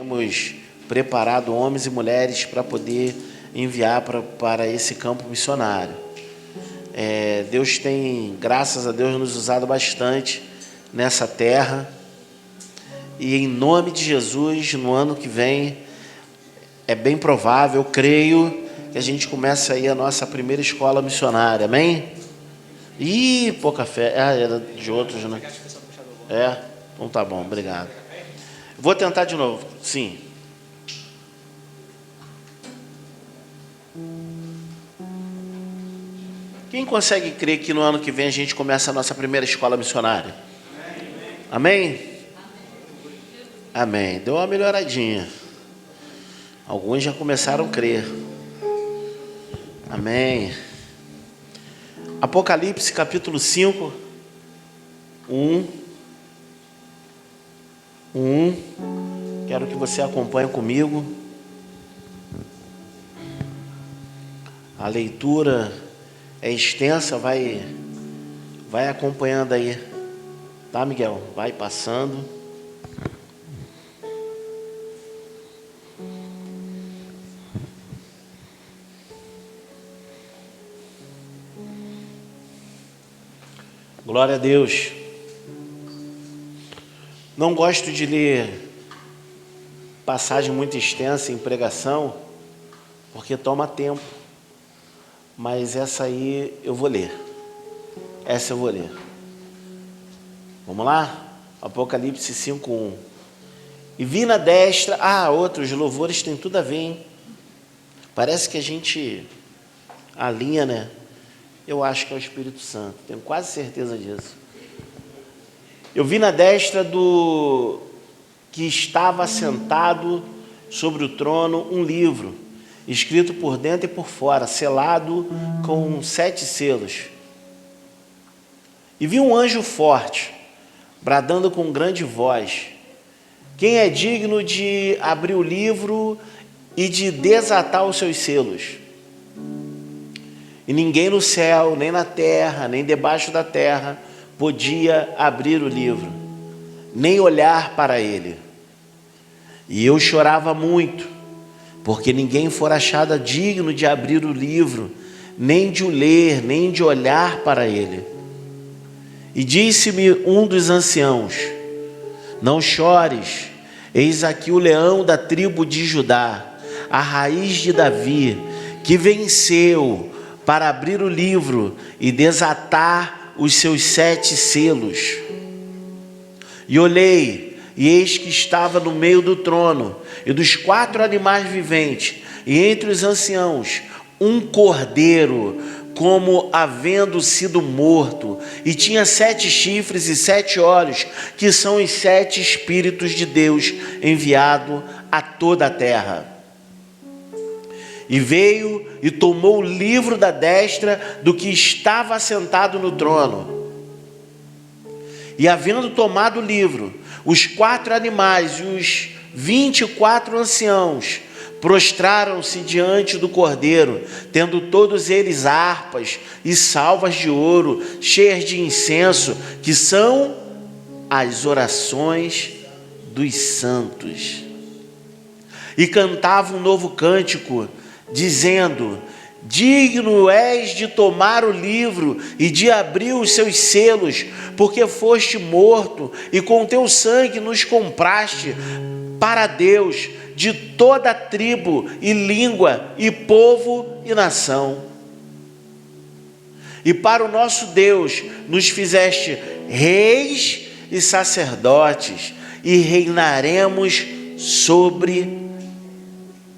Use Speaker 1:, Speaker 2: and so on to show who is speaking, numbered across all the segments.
Speaker 1: Temos preparado homens e mulheres para poder enviar para esse campo missionário. Deus tem, graças a Deus, nos usado bastante nessa terra. E em nome de Jesus, no ano que vem, é bem provável, eu creio, que a gente comece aí a nossa primeira escola missionária, amém? Ih, pouca fé. Era de outros, né? Então tá bom, obrigado. Vou tentar de novo, sim. Quem consegue crer que no ano que vem a gente começa a nossa primeira escola missionária? Amém? Amém. Deu uma melhoradinha. Alguns já começaram a crer. Amém. Apocalipse capítulo 5, 1. Quero que você acompanhe comigo. A leitura é extensa, vai acompanhando aí. Tá, Miguel? Vai passando. Glória a Deus. Não gosto de ler passagem muito extensa em pregação, porque toma tempo. Mas essa aí eu vou ler. Essa eu vou ler. Vamos lá? Apocalipse 5:1. E vi na destra... outros louvores tem tudo a ver, hein? Parece que a gente alinha, né? Eu acho que é o Espírito Santo. Tenho quase certeza disso. Eu vi na destra do que estava sentado sobre o trono um livro, escrito por dentro e por fora, selado com 7 selos. E vi um anjo forte, bradando com grande voz: quem é digno de abrir o livro e de desatar os seus selos? E ninguém no céu, nem na terra, nem debaixo da terra podia abrir o livro, nem olhar para ele. E eu chorava muito, porque ninguém fora achado digno de abrir o livro, nem de o ler, nem de olhar para ele. E disse-me um dos anciãos: não chores, eis aqui o leão da tribo de Judá, a raiz de Davi, que venceu para abrir o livro e desatar os seus 7 selos. E olhei, e eis que estava no meio do trono e dos 4 animais viventes, e entre os anciãos, um cordeiro, como havendo sido morto, e tinha 7 chifres e 7 olhos, que são os 7 Espíritos de Deus enviado a toda a terra. E veio e tomou o livro da destra do que estava assentado no trono. E havendo tomado o livro, os 4 animais e os 24 anciãos prostraram-se diante do cordeiro, tendo todos eles harpas e salvas de ouro, cheias de incenso, que são as orações dos santos. E cantavam um novo cântico, dizendo: digno és de tomar o livro e de abrir os seus selos, porque foste morto e com teu sangue nos compraste para Deus de toda tribo e língua e povo e nação. E para o nosso Deus nos fizeste reis e sacerdotes, e reinaremos sobre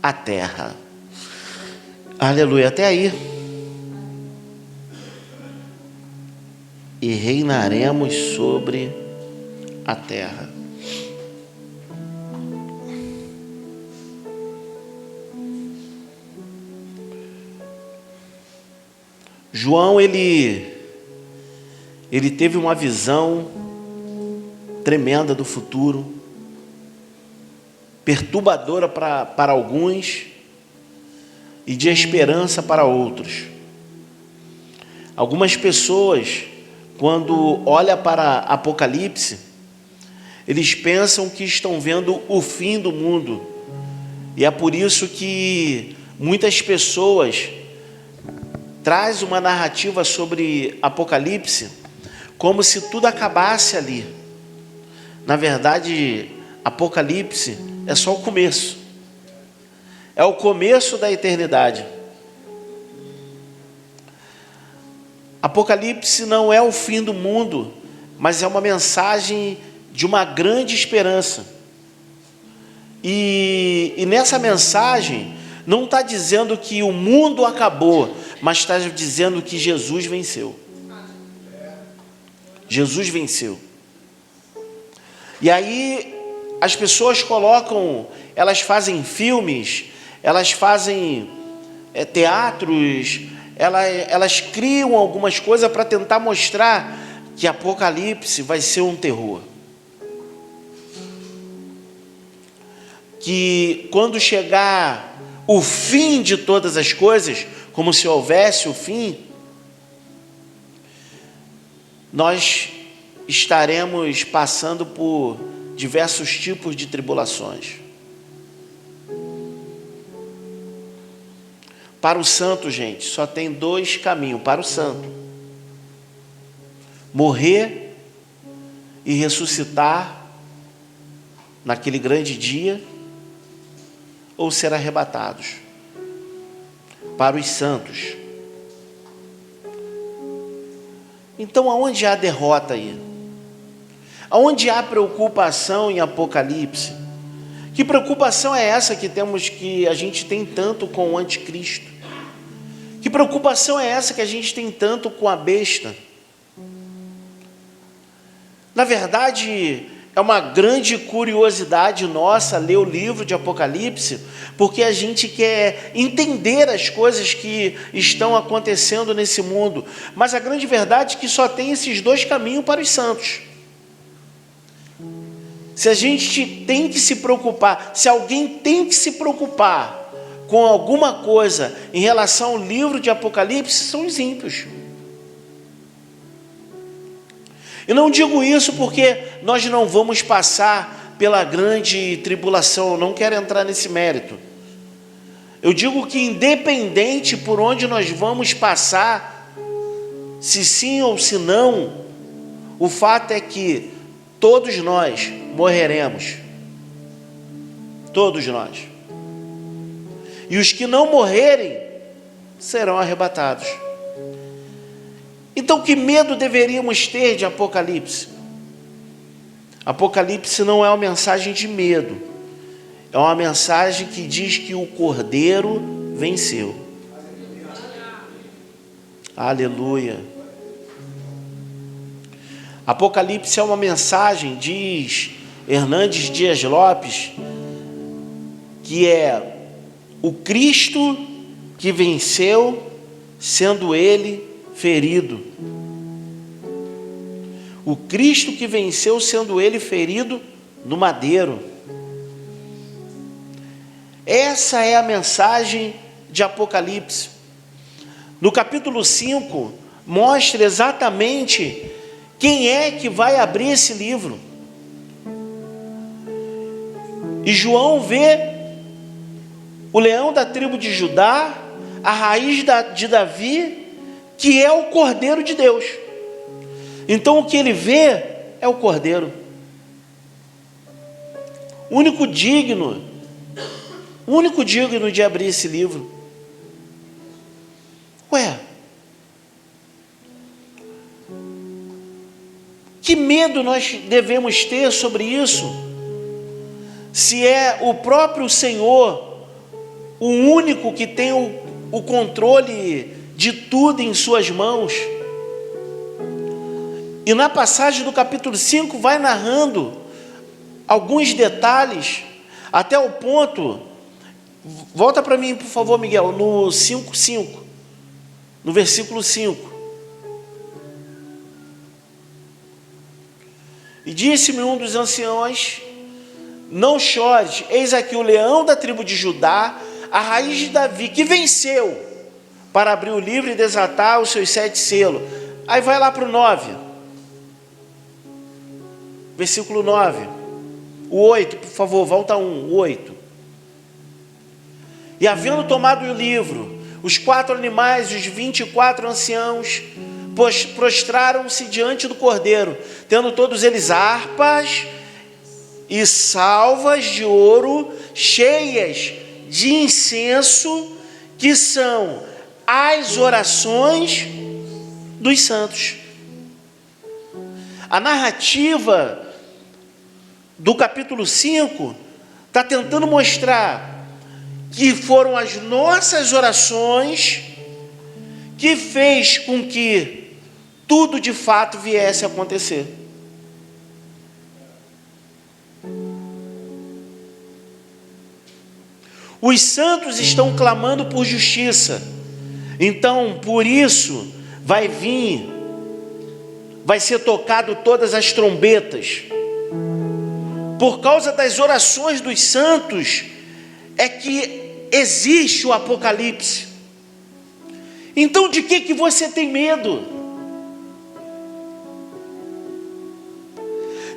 Speaker 1: a terra. Aleluia, até aí. E reinaremos sobre a terra. João, ele teve uma visão tremenda do futuro, perturbadora para alguns, e de esperança para outros. Algumas pessoas, quando olham para Apocalipse, Eles pensam que estão vendo o fim do mundo. E é por isso que muitas pessoas trazem uma narrativa sobre Apocalipse como se tudo acabasse ali. Na verdade, Apocalipse é só o começo. É o começo da eternidade. Apocalipse não é o fim do mundo, mas é uma mensagem de uma grande esperança. E nessa mensagem não está dizendo que o mundo acabou, mas está dizendo que Jesus venceu. Jesus venceu. E aí as pessoas colocam, elas fazem filmes, elas fazem teatros, elas criam algumas coisas para tentar mostrar que Apocalipse vai ser um terror. Que quando chegar o fim de todas as coisas, como se houvesse o fim, nós estaremos passando por diversos tipos de tribulações. Para o santo, gente, só tem 2 caminhos para o santo: morrer e ressuscitar naquele grande dia, ou ser arrebatados. Para os santos. Então, aonde há derrota aí? Aonde há preocupação em Apocalipse? Que preocupação é essa que a gente tem tanto com o anticristo? Que preocupação é essa que a gente tem tanto com a besta? Na verdade, é uma grande curiosidade nossa ler o livro de Apocalipse, porque a gente quer entender as coisas que estão acontecendo nesse mundo. Mas a grande verdade é que só tem esses 2 caminhos para os santos. Se a gente tem que se preocupar, se alguém tem que se preocupar com alguma coisa em relação ao livro de Apocalipse, são os ímpios. Eu não digo isso porque nós não vamos passar pela grande tribulação, eu não quero entrar nesse mérito. Eu digo que independente por onde nós vamos passar, se sim ou se não, o fato é que todos nós morreremos. Todos nós. E os que não morrerem serão arrebatados. Então, que medo deveríamos ter de Apocalipse? Apocalipse não é uma mensagem de medo. É uma mensagem que diz que o Cordeiro venceu. Aleluia. Apocalipse é uma mensagem, diz Hernandes Dias Lopes, que é o Cristo que venceu, sendo ele ferido. O Cristo que venceu, sendo ele ferido no madeiro. Essa é a mensagem de Apocalipse. No capítulo 5, mostra exatamente quem é que vai abrir esse livro. E João vê o leão da tribo de Judá, a raiz de Davi, que é o Cordeiro de Deus. Então o que ele vê é o Cordeiro. O único digno de abrir esse livro. Ué, que medo nós devemos ter sobre isso? Se é o próprio Senhor, o único que tem o controle de tudo em suas mãos. E na passagem do capítulo 5 vai narrando alguns detalhes, até o ponto, volta para mim por favor, Miguel, no 5:5, no versículo 5. E disse-me um dos anciãos: não chores, eis aqui o leão da tribo de Judá, a raiz de Davi, que venceu, para abrir o livro e desatar os seus 7 selos. Aí vai lá para o 9. versículo 9. O 8, por favor, volta 1, o 8. E havendo tomado o livro, os 4 animais e os 24 anciãos prostraram-se diante do Cordeiro, tendo todos eles harpas e salvas de ouro cheias de incenso, que são as orações dos santos. A narrativa do capítulo 5 está tentando mostrar que foram as nossas orações que fez com que tudo de fato viesse a acontecer. Os santos estão clamando por justiça, então por isso vai ser tocado todas as trombetas. Por causa das orações dos santos é que existe o Apocalipse. Então de que você tem medo?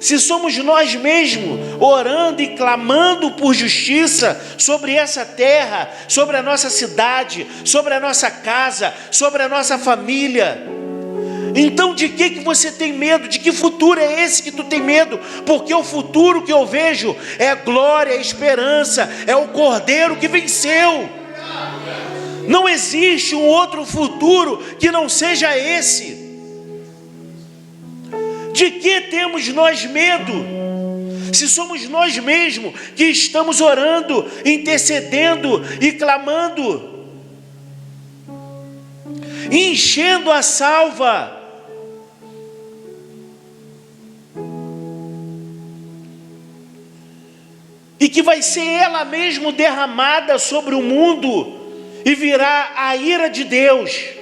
Speaker 1: Se somos nós mesmos orando e clamando por justiça sobre essa terra, sobre a nossa cidade, sobre a nossa casa, sobre a nossa família, então de que você tem medo? De que futuro é esse que tu tem medo? Porque o futuro que eu vejo é glória, é esperança, é o Cordeiro que venceu. Não existe um outro futuro que não seja esse. De que temos nós medo? Se somos nós mesmos que estamos orando, intercedendo e clamando, enchendo a salva, e que vai ser ela mesmo derramada sobre o mundo, e virá a ira de Deus,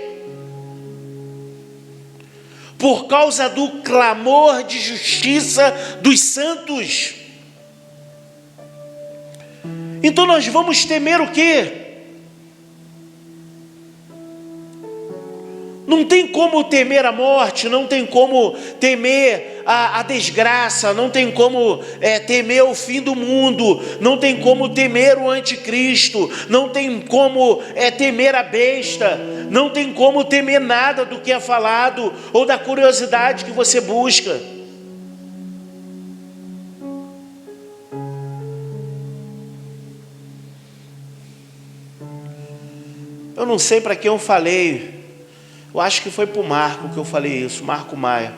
Speaker 1: por causa do clamor de justiça dos santos. Então nós vamos temer o quê? Não tem como temer a morte, não tem como temer a desgraça, não tem como temer o fim do mundo, não tem como temer o anticristo, não tem como temer a besta, não tem como temer nada do que é falado ou da curiosidade que você busca. Eu não sei para quem eu falei. Eu acho que foi para o Marco que eu falei isso, Marco Maia.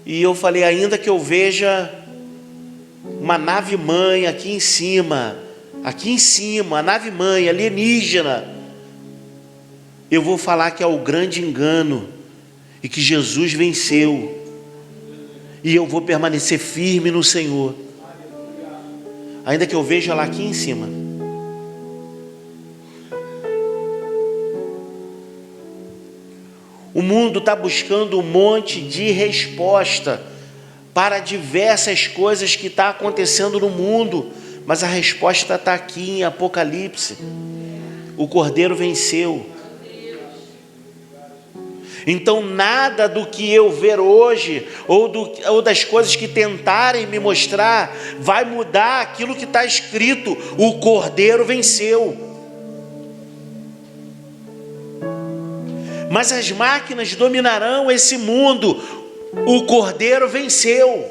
Speaker 1: E eu falei, ainda que eu veja uma nave-mãe aqui em cima, a nave-mãe alienígena, eu vou falar que é o grande engano e que Jesus venceu. E eu vou permanecer firme no Senhor, ainda que eu veja lá aqui em cima. O mundo está buscando um monte de resposta para diversas coisas que estão acontecendo no mundo, mas a resposta está aqui em Apocalipse. O Cordeiro venceu. Então nada do que eu ver hoje, ou das coisas que tentarem me mostrar, vai mudar aquilo que está escrito: o Cordeiro venceu. Mas as máquinas dominarão esse mundo. O Cordeiro venceu.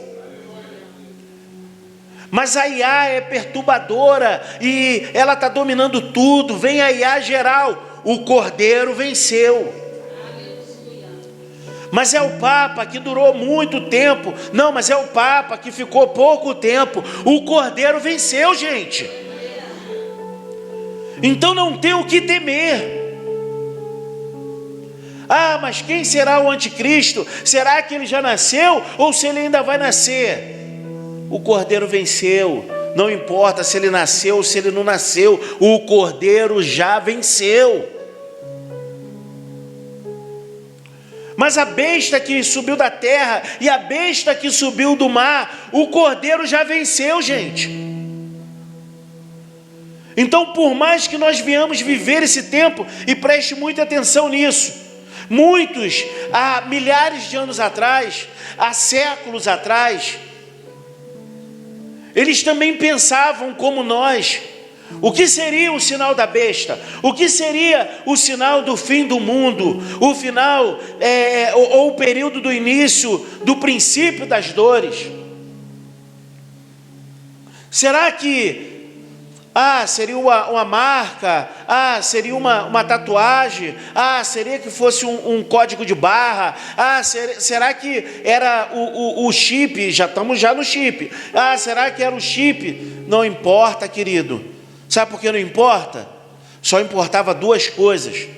Speaker 1: Mas a IA é perturbadora e ela está dominando tudo. Vem a IA geral. O Cordeiro venceu. Mas é o Papa que durou muito tempo. Não, mas é o Papa que ficou pouco tempo. O Cordeiro venceu, gente. Então não tem o que temer. Ah, mas quem será o anticristo? Será que ele já nasceu ou se ele ainda vai nascer? O Cordeiro venceu. Não importa se ele nasceu ou se ele não nasceu, o Cordeiro já venceu. Mas a besta que subiu da terra e a besta que subiu do mar, o Cordeiro já venceu, gente. Então, por mais que nós venhamos viver esse tempo, e preste muita atenção nisso, muitos, há milhares de anos atrás, há séculos atrás, Eles também pensavam como nós. O que seria o sinal da besta? O que seria o sinal do fim do mundo? O final, ou o período do início, do princípio das dores? Será que seria uma marca? Seria uma tatuagem? Seria que fosse um código de barra? Será que era o chip? Já estamos no chip. Será que era o chip? Não importa, querido. Sabe por que não importa? Só importava duas coisas.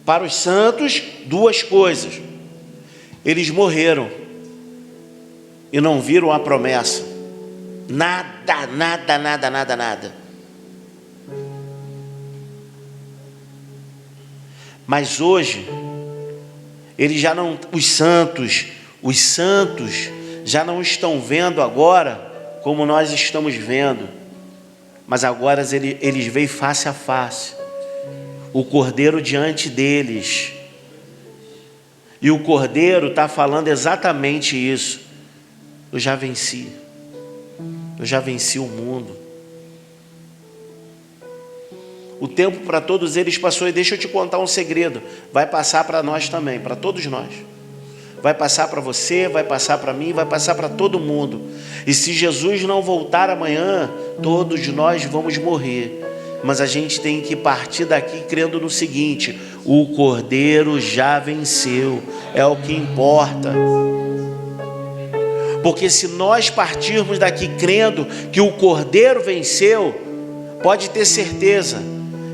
Speaker 1: Para os santos, duas coisas. Eles morreram e não viram a promessa. Nada, nada, nada, nada, nada. Mas hoje, eles já não, os santos já não estão vendo agora como nós estamos vendo, mas agora eles veem face a face, o Cordeiro diante deles, e o Cordeiro está falando exatamente isso: eu já venci o mundo. O tempo para todos eles passou, e deixa eu te contar um segredo, vai passar para nós também, para todos nós. Vai passar para você, vai passar para mim, vai passar para todo mundo. E se Jesus não voltar amanhã, todos nós vamos morrer. Mas a gente tem que partir daqui crendo no seguinte: o Cordeiro já venceu, é o que importa. Porque se nós partirmos daqui crendo que o Cordeiro venceu, pode ter certeza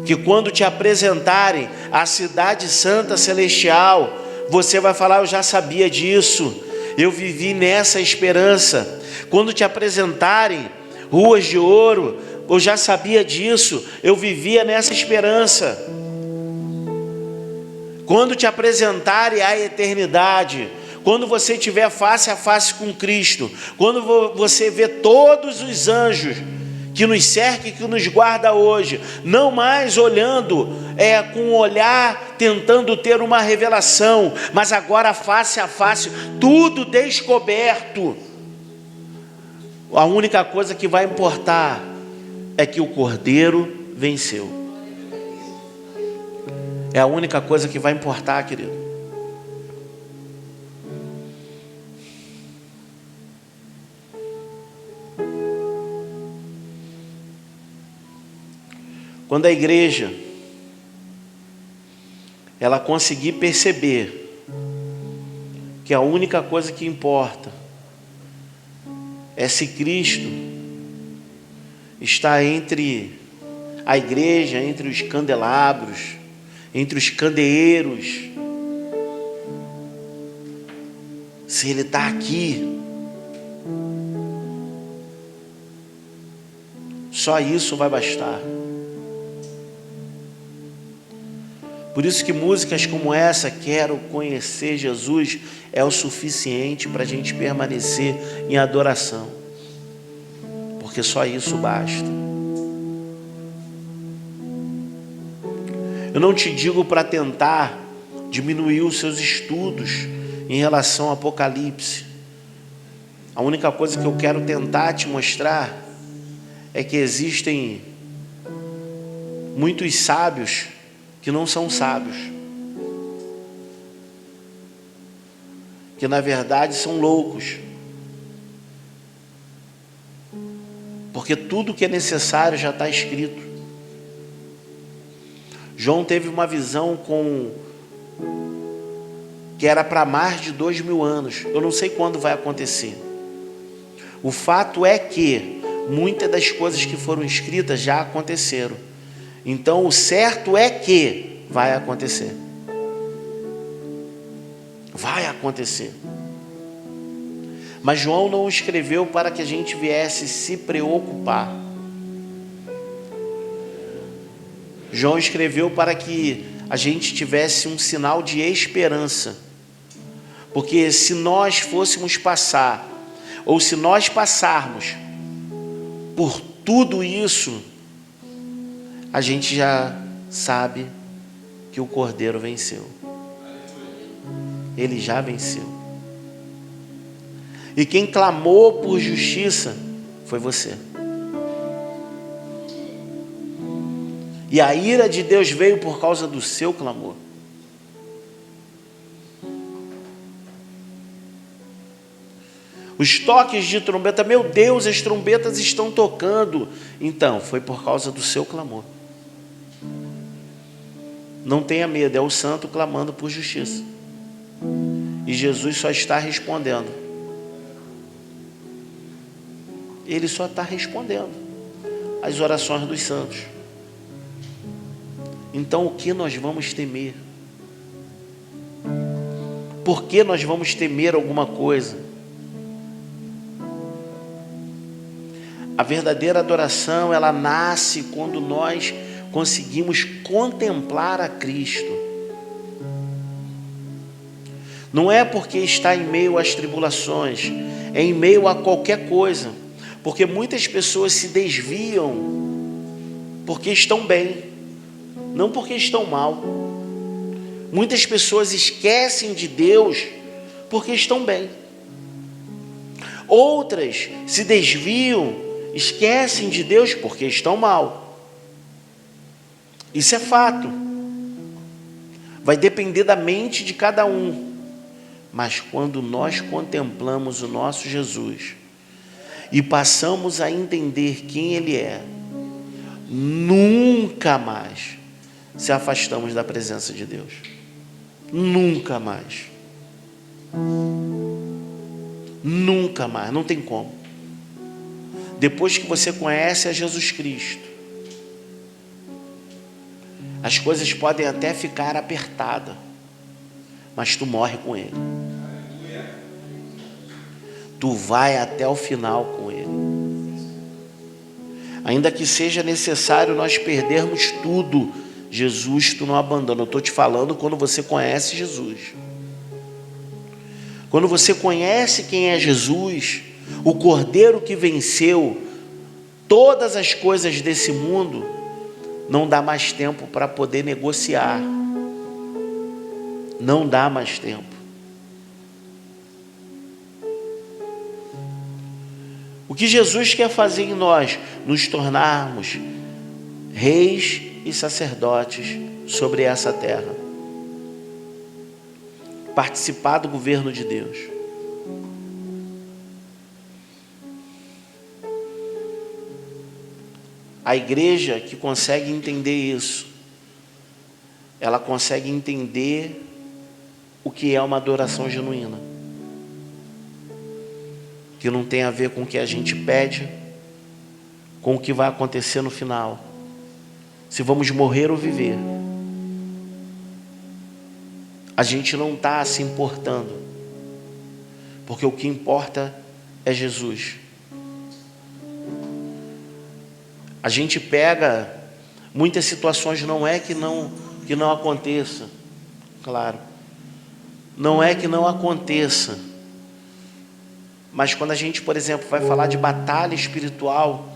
Speaker 1: que quando te apresentarem a cidade santa celestial, você vai falar: eu já sabia disso, eu vivi nessa esperança. Quando te apresentarem ruas de ouro, eu já sabia disso, eu vivia nessa esperança. Quando te apresentarem a eternidade, quando você estiver face a face com Cristo, quando você vê todos os anjos que nos cerca e que nos guarda hoje, não mais olhando com um olhar tentando ter uma revelação, mas agora face a face, tudo descoberto, a única coisa que vai importar é que o Cordeiro venceu. É a única coisa que vai importar, querido. Quando a igreja ela conseguir perceber que a única coisa que importa é se Cristo está entre a igreja, entre os candelabros, entre os candeeiros, se Ele está aqui, só isso vai bastar. Por isso que músicas como essa, Quero Conhecer Jesus, é o suficiente para a gente permanecer em adoração, porque só isso basta. Eu não te digo para tentar diminuir os seus estudos em relação ao Apocalipse. A única coisa que eu quero tentar te mostrar é que existem muitos sábios que não são sábios, que na verdade são loucos, porque tudo que é necessário já está escrito. João teve uma visão que era para mais de 2000 anos, eu não sei quando vai acontecer. O fato é que muitas das coisas que foram escritas já aconteceram. Então o certo é que vai acontecer. Vai acontecer. Mas João não escreveu para que a gente viesse se preocupar. João escreveu para que a gente tivesse um sinal de esperança. Porque se nós fôssemos passar, ou se nós passarmos por tudo isso, a gente já sabe que o Cordeiro venceu. Ele já venceu. E quem clamou por justiça foi você. E a ira de Deus veio por causa do seu clamor. Os toques de trombeta, meu Deus, as trombetas estão tocando. Então, foi por causa do seu clamor. Não tenha medo, é o santo clamando por justiça. E Jesus só está respondendo. Ele só está respondendo às orações dos santos. Então, o que nós vamos temer? Por que nós vamos temer alguma coisa? A verdadeira adoração, ela nasce quando nós conseguimos contemplar a Cristo. Não é porque está em meio às tribulações, é em meio a qualquer coisa. Porque muitas pessoas se desviam porque estão bem, não porque estão mal. Muitas pessoas esquecem de Deus porque estão bem. Outras se desviam, esquecem de Deus porque estão mal. Isso é fato. Vai depender da mente de cada um. Mas quando nós contemplamos o nosso Jesus e passamos a entender quem Ele é, nunca mais se afastamos da presença de Deus. Nunca mais. Nunca mais, não tem como. Depois que você conhece a Jesus Cristo, as coisas podem até ficar apertadas, mas tu morre com Ele. Tu vai até o final com Ele. Ainda que seja necessário nós perdermos tudo, Jesus, tu não abandona. Eu estou te falando quando você conhece Jesus. Quando você conhece quem é Jesus, o Cordeiro que venceu todas as coisas desse mundo, não dá mais tempo para poder negociar. Não dá mais tempo. O que Jesus quer fazer em nós? Nos tornarmos reis e sacerdotes sobre essa terra. Participar do governo de Deus. A igreja que consegue entender isso, ela consegue entender o que é uma adoração genuína. Que não tem a ver com o que a gente pede, com o que vai acontecer no final. Se vamos morrer ou viver. A gente não está se importando, porque o que importa é Jesus. A gente pega muitas situações, não é que não aconteça, claro, não é que não aconteça, mas quando a gente, por exemplo, vai falar de batalha espiritual,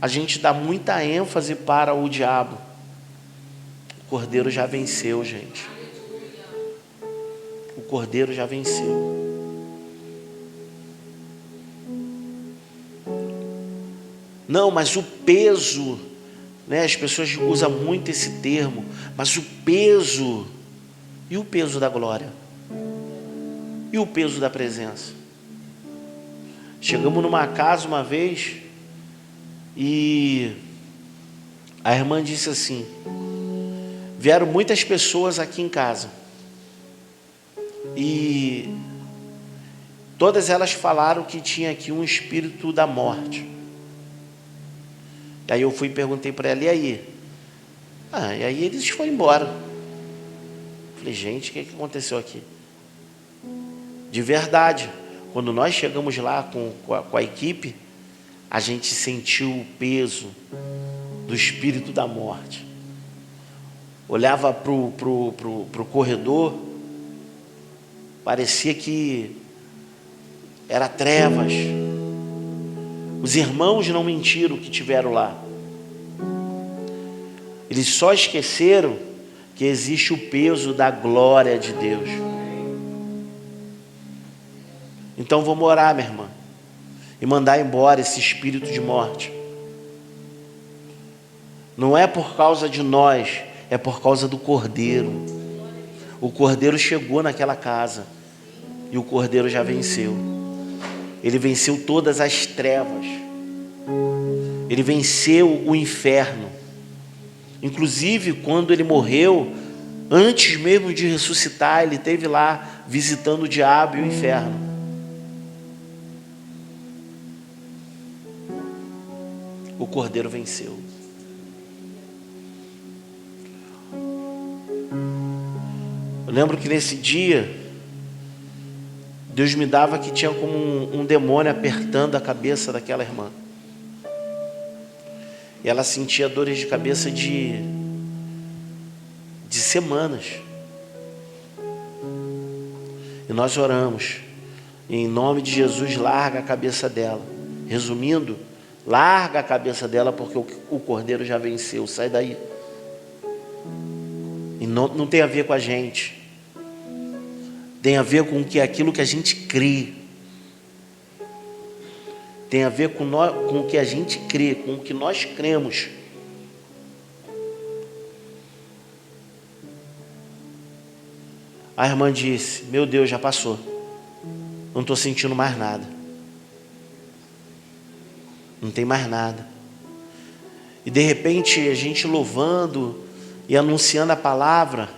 Speaker 1: a gente dá muita ênfase para o diabo. O Cordeiro já venceu, gente. O Cordeiro já venceu. Não, mas o peso, né? As pessoas usam muito esse termo, mas o peso, e o peso da glória? E o peso da presença? Chegamos numa casa uma vez e a irmã disse assim: vieram muitas pessoas aqui em casa e todas elas falaram que tinha aqui um espírito da morte. Aí eu fui e perguntei para ela: e aí? E aí eles foram embora. Falei: gente, o que aconteceu aqui? De verdade, quando nós chegamos lá com a equipe, a gente sentiu o peso do espírito da morte. Olhava para o corredor, parecia que era trevas. Os irmãos não mentiram que tiveram lá. Eles só esqueceram que existe o peso da glória de Deus. Então vamos orar, minha irmã, e mandar embora esse espírito de morte. Não é por causa de nós, é por causa do Cordeiro. O Cordeiro chegou naquela casa e o Cordeiro já venceu. Ele venceu todas as trevas. Ele venceu o inferno. Inclusive, quando ele morreu, antes mesmo de ressuscitar, ele esteve lá visitando o diabo e o inferno. O Cordeiro venceu. Eu lembro que nesse dia, Deus me dava que tinha como um demônio apertando a cabeça daquela irmã. E ela sentia dores de cabeça de semanas. E nós oramos. E em nome de Jesus, larga a cabeça dela. Resumindo, larga a cabeça dela, porque o Cordeiro já venceu. Sai daí. E não tem a ver com a gente. Tem a ver com aquilo que a gente crê. Tem a ver com o que a gente crê, com o que nós cremos. A irmã disse: meu Deus, já passou. Não estou sentindo mais nada. Não tem mais nada. E de repente, a gente louvando e anunciando a palavra,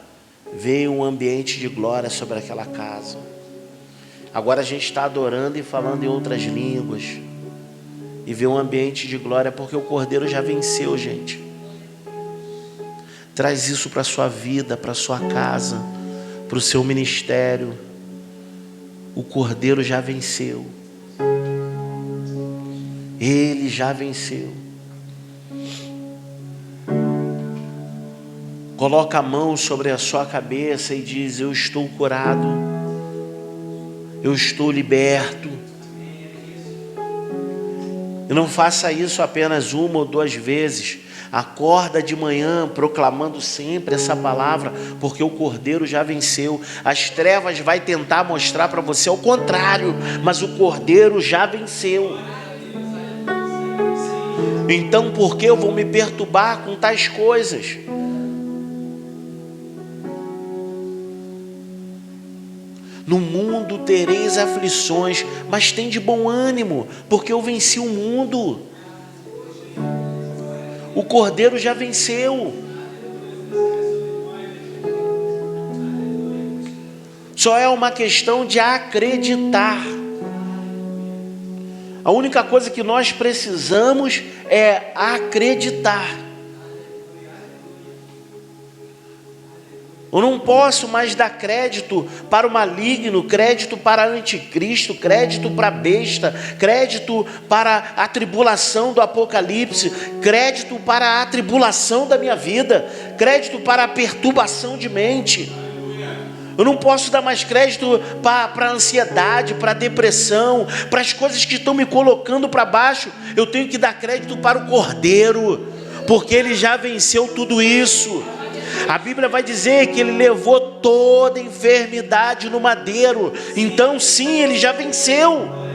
Speaker 1: veio um ambiente de glória sobre aquela casa. Agora a gente está adorando e falando em outras línguas. E veio um ambiente de glória, porque o Cordeiro já venceu, gente. Traz isso para a sua vida, para a sua casa, para o seu ministério. O Cordeiro já venceu. Ele já venceu. Coloca a mão sobre a sua cabeça e diz: eu estou curado, eu estou liberto. E não faça isso apenas uma ou duas vezes. Acorda de manhã proclamando sempre essa palavra, porque o Cordeiro já venceu. As trevas vai tentar mostrar para você o contrário, mas o Cordeiro já venceu. Então por que eu vou me perturbar com tais coisas? No mundo tereis aflições, mas tem de bom ânimo, porque eu venci o mundo. O Cordeiro já venceu. Só é uma questão de acreditar. A única coisa que nós precisamos é acreditar. Eu não posso mais dar crédito para o maligno, crédito para anticristo, crédito para a besta, crédito para a tribulação do Apocalipse, crédito para a atribulação da minha vida, crédito para a perturbação de mente. Eu não posso dar mais crédito para a ansiedade, para a depressão, para as coisas que estão me colocando para baixo. Eu tenho que dar crédito para o Cordeiro, porque ele já venceu tudo isso. A Bíblia vai dizer que ele levou toda enfermidade no madeiro. Então sim, ele já venceu.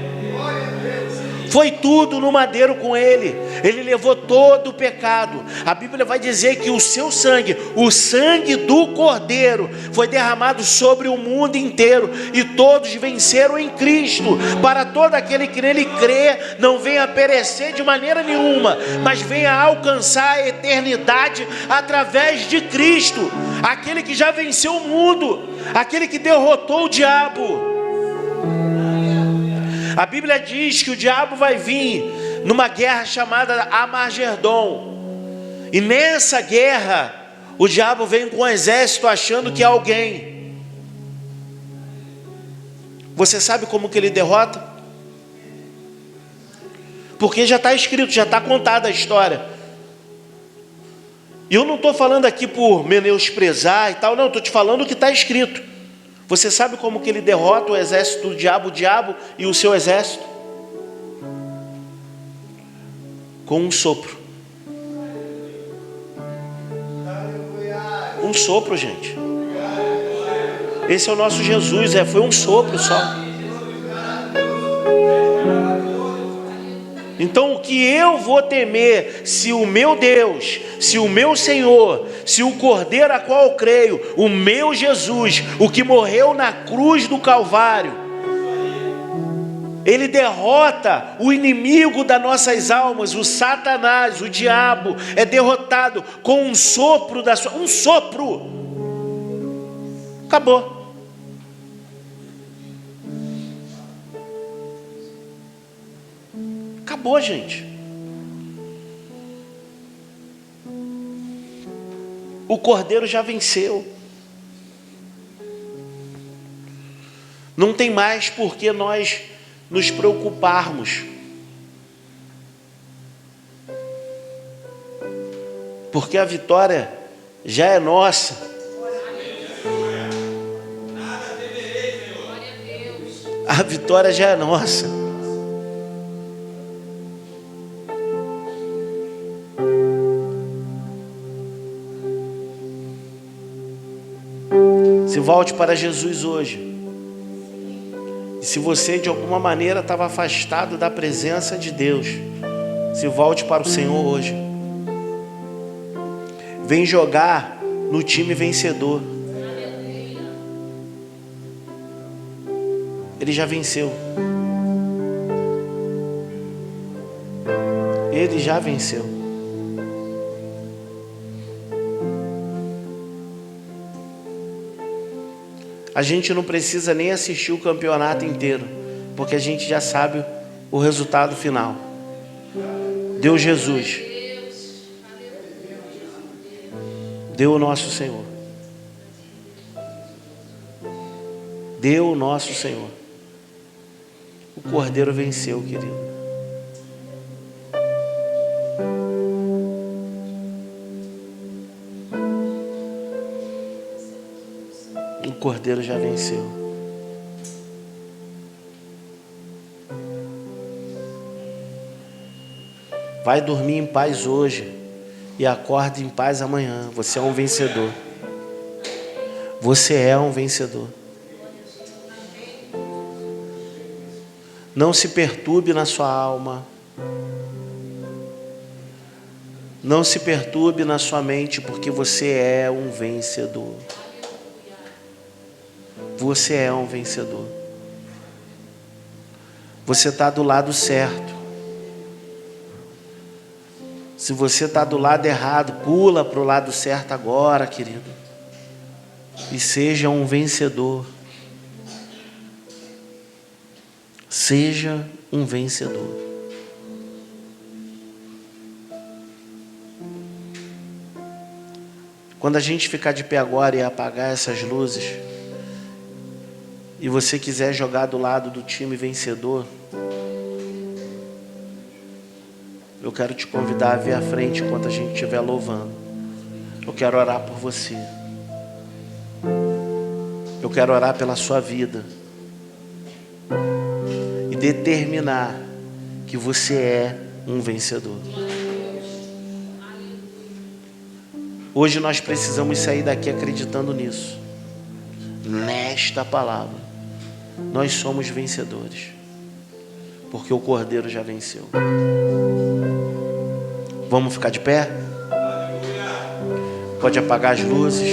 Speaker 1: Foi tudo no madeiro com ele. Ele levou todo o pecado. A Bíblia vai dizer que o seu sangue, o sangue do Cordeiro, foi derramado sobre o mundo inteiro. E todos venceram em Cristo. Para todo aquele que nele crê, não venha perecer de maneira nenhuma, mas venha alcançar a eternidade através de Cristo. Aquele que já venceu o mundo. Aquele que derrotou o diabo. A Bíblia diz que o diabo vai vir numa guerra chamada Armagedon. E nessa guerra, o diabo vem com um exército achando que é alguém. Você sabe como que ele derrota? Porque já está escrito, já está contada a história. E eu não estou falando aqui por menosprezar e tal, não, estou te falando o que está escrito. Você sabe como que ele derrota o exército do diabo, o diabo e o seu exército? Com um sopro. Um sopro, gente. Esse é o nosso Jesus, foi um sopro só. Então o que eu vou temer se o meu Deus, se o meu Senhor, se o Cordeiro a qual eu creio, o meu Jesus, o que morreu na cruz do Calvário, Ele derrota o inimigo das nossas almas, o Satanás, o diabo, é derrotado com um sopro da sua... Um sopro! Acabou. Acabou, gente. O Cordeiro já venceu. Não tem mais por que nós nos preocuparmos. Porque a vitória já é nossa. A vitória já é nossa. Se volte para Jesus hoje. E se você de alguma maneira estava afastado da presença de Deus, se volte para o Senhor hoje. Vem jogar no time vencedor. Ele já venceu. Ele já venceu. A gente não precisa nem assistir o campeonato inteiro, porque a gente já sabe o resultado final. Deu Jesus. Deu o nosso Senhor. Deu o nosso Senhor. O Cordeiro venceu, querido. O Cordeiro já venceu. Vai dormir em paz hoje e acorde em paz amanhã. Você é um vencedor. Você é um vencedor. Não se perturbe na sua alma. Não se perturbe na sua mente, porque você é um vencedor. Você é um vencedor. Você está do lado certo. Se você está do lado errado, pula para o lado certo agora, querido. E seja um vencedor. Seja um vencedor. Quando a gente ficar de pé agora e apagar essas luzes, e você quiser jogar do lado do time vencedor, eu quero te convidar a vir à frente enquanto a gente estiver louvando. Eu quero orar por você. Eu quero orar pela sua vida. E determinar que você é um vencedor. Hoje nós precisamos sair daqui acreditando nisso. Nesta palavra. Nós somos vencedores. Porque o Cordeiro já venceu. Vamos ficar de pé? Pode apagar as luzes.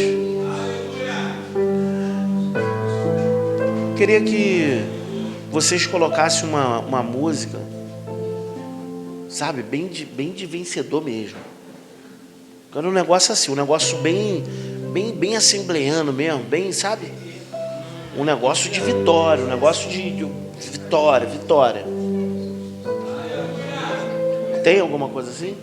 Speaker 1: Queria que vocês colocassem uma música, sabe, bem de vencedor mesmo. Era um negócio assim, um negócio bem assembleano mesmo, bem, sabe? Um negócio de vitória, um negócio de vitória. Tem alguma coisa assim?